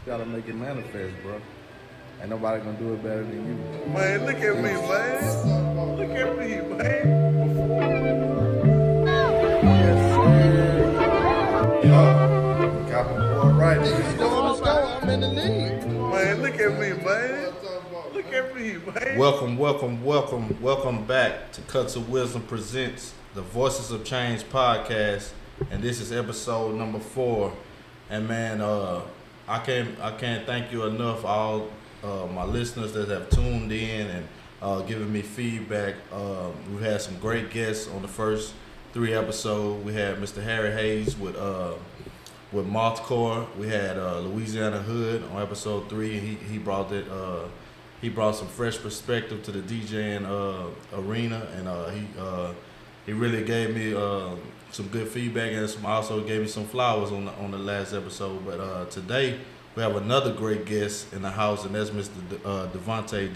Gotta make it manifest, bro. Ain't nobody gonna do it better than you. Man, look at me, man. Look at me, man. Yes, sir. Got my boy right. Let's go. I'm in the lead. Man, look at me, man. Look at me, man. Welcome back to Cuts of Wisdom presents the Voices of Change podcast, and this is episode number 4. And man, I can't thank you enough, all my listeners that have tuned in and given me feedback. We've had some great guests on the first 3 episodes. We had Mr. Harry Hayes with Mothcore. We had Louisiana Hood on episode 3. He brought it. He brought some fresh perspective to the DJing arena, and he really gave me some good feedback, and also gave me some flowers on the last episode. But today we have another great guest in the house, and that's Mr. Devontae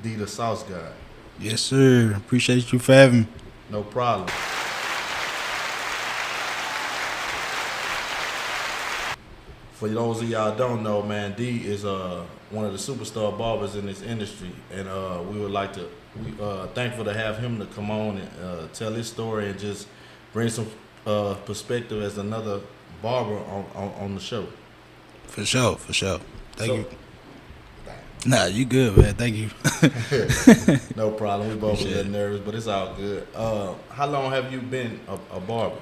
D the Sauce Guy. Yes, sir. Appreciate you for having me. No problem. For those of y'all don't know, man, D is one of the superstar barbers in this industry, and we would like to thankful to have him to come on and tell his story and just bring some perspective as another barber on the show. For sure. Thank So- you. Nah, you good, man. Thank you. No problem. We both a little nervous, but it's all good. How long have you been a barber?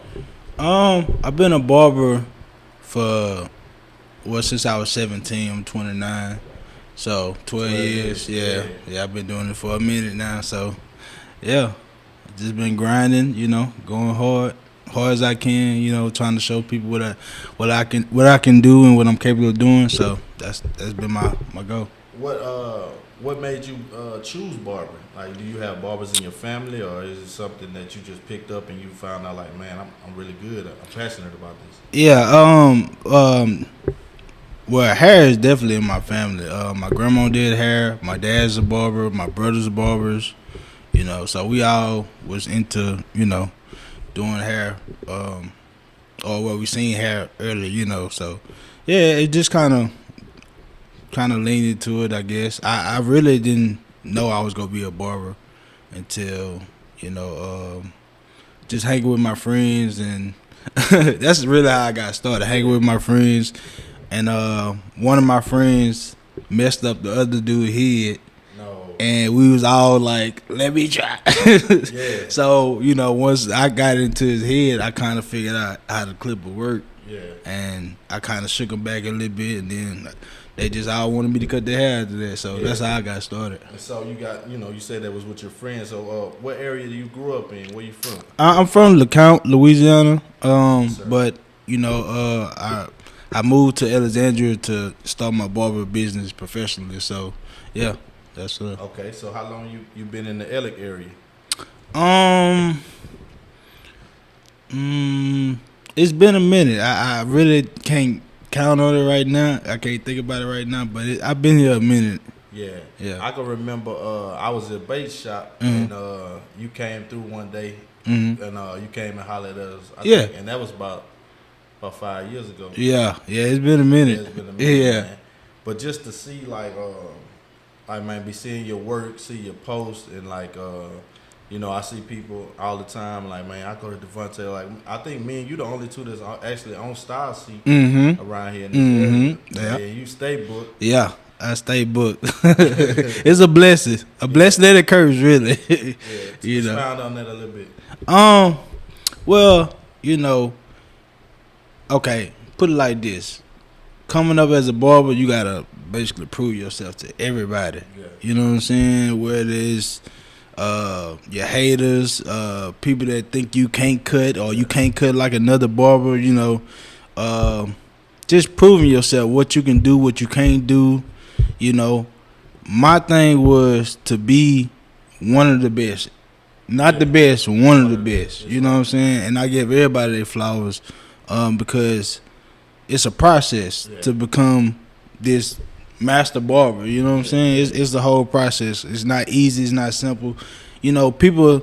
I've been a barber for since I was 17. I'm 29, so 12 years. Yeah, I've been doing it for a minute now. So, yeah, just been grinding. Going hard as I can. Trying to show people what I can do and what I'm capable of doing. So that's been my goal. What made you choose barbering? Like, do you have barbers in your family, or is it something that you just picked up and you found out like, man, I'm really good. I'm passionate about this. Yeah. Well, hair is definitely in my family. My grandma did hair. My dad's a barber. My brother's barbers. So we all was into doing hair. Or we seen hair earlier. So yeah, it just kind of leaned into it, I guess. I really didn't know I was gonna be a barber until just hanging with my friends, and that's really how I got started. Hanging with my friends, and one of my friends messed up the other dude's head. No. And we was all like, let me try. Yeah. So, once I got into his head, I kind of figured out how the clip would work. Yeah. And I kind of shook him back a little bit, and then they just all wanted me to cut their hair after that. So that's how I got started. And so you got, you said that was with your friends. So what area do you grew up in? Where you from? I'm from LeCount, Louisiana. Yes, But I moved to Alexandria to start my barber business professionally. So yeah, that's Okay, so how long you been in the Ellick area? It's been a minute. I really can't count on it right now. I can't think about it right now, but I've been here a minute. Yeah. I can remember I was at a bait shop, and you came through one day, and you came and hollered at us. I think, and that was about 5 years ago. Yeah, it's been a minute. It's been a minute, man. But just to see, like man, be seeing your work, see your posts, and like, I see people all the time, like, man, I go to Devontae, like, I think me and you the only two that's actually on Style Seat around here in this area. Yeah, you stay booked. Yeah, I stay booked. It's a blessing. A blessing and a curse, really. Yeah, expound on that a little bit. Well, okay, put it like this. Coming up as a barber, you gotta basically prove yourself to everybody. Yeah. You know what I'm saying? Whether it's your haters, people that think you can't cut or you can't cut like another barber, just proving yourself, what you can do, what you can't do. My thing was to be one of the best. Not the best, one of the best. You know what I'm saying? And I give everybody their flowers because it's a process to become this master barber. You know what I'm saying? It's the whole process. It's not easy. It's not simple. People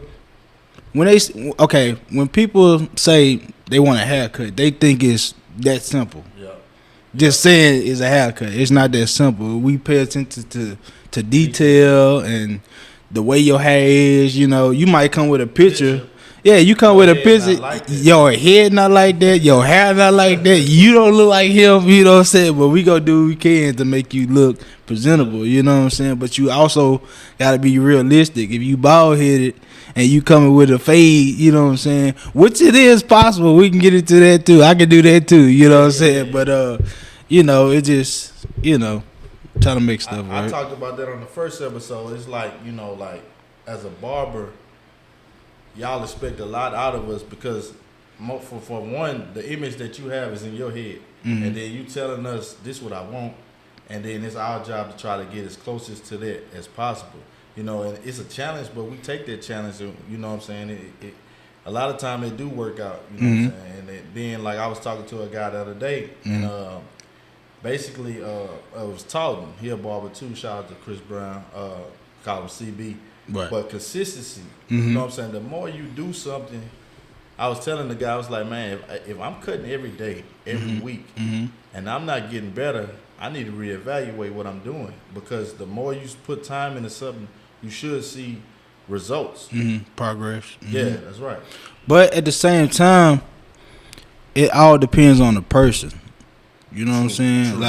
when people say they want a haircut, they think it's that simple. Yeah. Just saying it's a haircut. It's not that simple. We pay attention to detail and the way your hair is. You know, you might come with a picture. Yeah, you come with a picture. Your head not like that. Your hair not like that. You don't look like him. You know what I'm saying? But we gonna do what we can to make you look presentable. You know what I'm saying? But you also gotta be realistic. If you bald headed and you coming with a fade, you know what I'm saying? Which it is possible. We can get into that too. I can do that too. You know what I'm saying? But you know, it just trying to make stuff work. I talked about that on the first episode. It's like, you know, like as a barber, y'all expect a lot out of us because for one, the image that you have is in your head. Mm-hmm. And then you telling us this what I want, and then it's our job to try to get as closest to that as possible. You know, and it's a challenge, but we take that challenge, and you know what I'm saying? It a lot of time it do work out, you know what I'm saying? And then like I was talking to a guy the other day, and basically it was Talton. He a barber too. Shout out to Chris Brown, call him CB. Right. But consistency, you know what I'm saying? The more you do something, I was telling the guy, I was like, man, if I'm cutting every day, every week, and I'm not getting better, I need to reevaluate what I'm doing, because the more you put time into something, you should see results. Progress. Yeah, that's right. But at the same time, it all depends on the person. You know what I'm saying? True.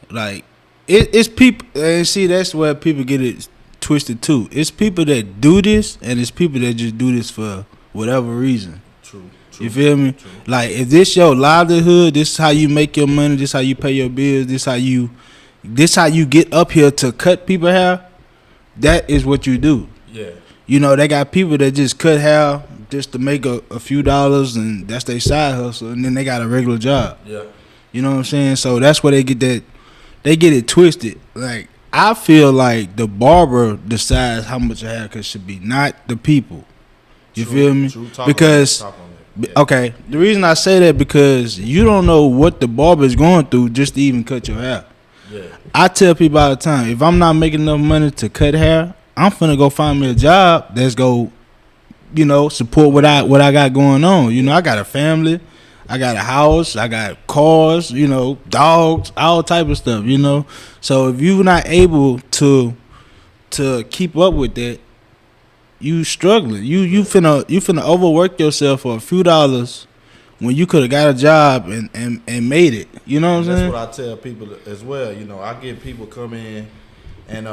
Like it's people, and see, that's where people get it twisted too. It's people that do this, and it's people that just do this for whatever reason. True. You feel me? True. Like, if this your livelihood, this is how you make your money, this how you pay your bills, this how you get up here to cut people hair, that is what you do. Yeah. You know, they got people that just cut hair just to make a few dollars, and that's their side hustle, and then they got a regular job. Yeah. You know what I'm saying? So that's where they get it twisted. Like, I feel like the barber decides how much a haircut should be, not the people. You feel me? Because okay, the reason I say that, because you don't know what the barber is going through just to even cut your hair. Yeah. I tell people all the time, if I'm not making enough money to cut hair, I'm finna go find me a job that's go, support what I got going on. You know, I got a family, I got a house, I got cars, dogs, all type of stuff, So if you're not able to keep up with that, you struggling. You finna overwork yourself for a few dollars when you could have got a job and made it. You know what I'm saying? That's what I tell people as well. I get people come in, and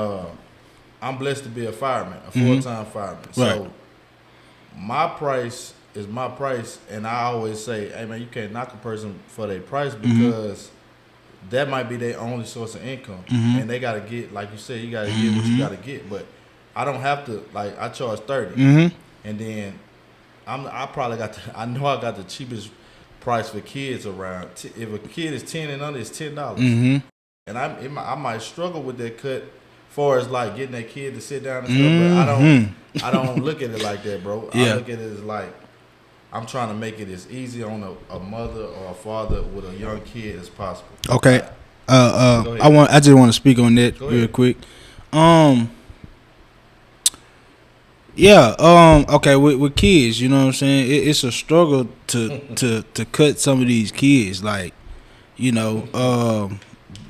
I'm blessed to be a fireman, a full-time fireman. Right. So my price is my price, and I always say, hey man, you can't knock a person for their price, because that might be their only source of income, and they gotta get, like you said, you gotta get what you gotta get. But I don't have to, like, I charge 30, and then I probably got I know I got the cheapest price for kids around. If a kid is 10 and under, it's $10, and I might struggle with that cut, far as like getting that kid to sit down and stuff. But I don't look at it like that, bro. I look at it as like, I'm trying to make it as easy on a mother or a father with a young kid as possible. Okay. I just want to speak on that real quick. Okay, with kids, you know what I'm saying? It's a struggle to cut some of these kids, like,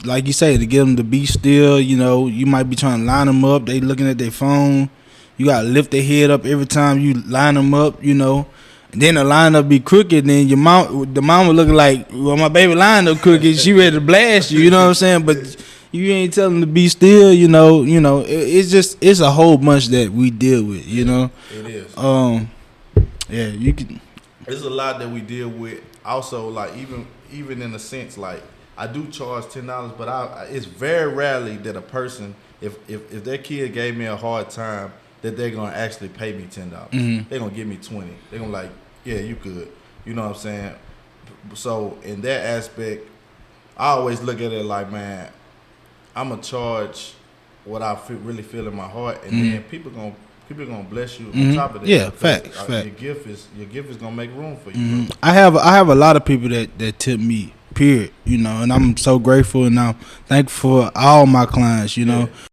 like you say, to get them to be still. You might be trying to line them up, they looking at their phone. You gotta lift their head up every time you line them up, And then the lineup be crooked, then the mama looking like, well, my baby lineup crooked, she ready to blast you, you know what I'm saying? But you ain't telling them to be still, it's a whole bunch that we deal with, It is. Yeah, you can. There's a lot that we deal with. Also, like, even in a sense, like, I do charge $10, but it's very rarely that a person, if their kid gave me a hard time, that they're gonna actually pay me $10. They're gonna give me $20. They're gonna like, yeah, you good. You know what I'm saying? So in that aspect, I always look at it like, man, I'm gonna charge what I really feel in my heart, and then people gonna bless you on top of that. Yeah, facts. Your gift is gonna make room for you. I have a lot of people that tip me, period. And I'm so grateful, and I'm thankful for all my clients.